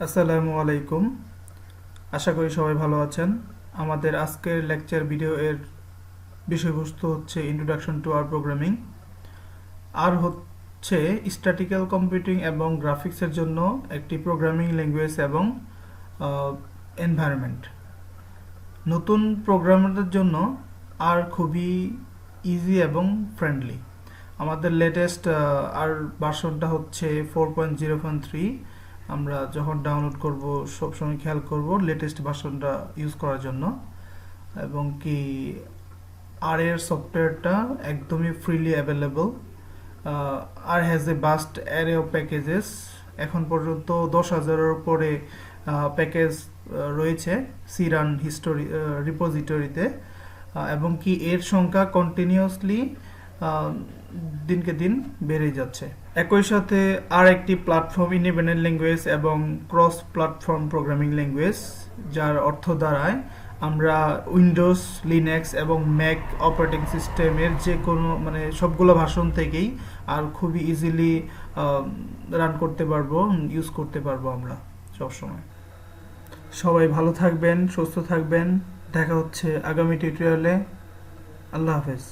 আসসালামু আলাইকুম। আশা করি সবাই ভালো আছেন। আমাদের আজকের লেকচার ভিডিও এর বিষয়বস্তু হচ্ছে ইন্ট্রোডাকশন টু আর প্রোগ্রামিং। আর হচ্ছে স্ট্যাটিক্যাল কম্পিউটিং এবং গ্রাফিক্সের জন্য একটি প্রোগ্রামিং ল্যাঙ্গুয়েজ এবং এনভায়রনমেন্ট। নতুন প্রোগ্রামারদের জন্য আর খুবই ইজি এবং ফ্রেন্ডলি। আমাদের লেটেস্ট আর ভার্সনটা হচ্ছে 4.0.3। আমরা যখন ডাউনলোড করব সবসময় খেয়াল করব লেটেস্ট ভার্সনটা ইউজ করার জন্য। এবং কি আর এর সফটওয়্যারটা একদমই ফ্রিলি অ্যাভেলেবল। আর has a vast array of packages. এখন পর্যন্ত 10,000-এর উপরে প্যাকেজ রয়েছে সিরান হিস্টোরি রিপোজিটরিতে, এবং কি এর সংখ্যা কন্টিনিউয়াসলি দিনকে দিন বেড়ে যাচ্ছে। একই সাথে আর একটি প্ল্যাটফর্ম ইন্ডিপেন্ডেন্ট ল্যাঙ্গুয়েজ এবং ক্রস প্ল্যাটফর্ম প্রোগ্রামিং ল্যাঙ্গুয়েজ, যার অর্থ দাঁড়ায় আমরা উইন্ডোজ, লিনাক্স এবং ম্যাক অপারেটিং সিস্টেমের যে কোনো সবগুলো ভার্সন থেকেই আর খুবই ইজিলি রান করতে পারবো, ইউজ করতে পারবো আমরা সবসময়। সবাই ভালো থাকবেন, সুস্থ থাকবেন। দেখা হচ্ছে আগামী টিউটোরিয়ালে। আল্লাহ হাফেজ।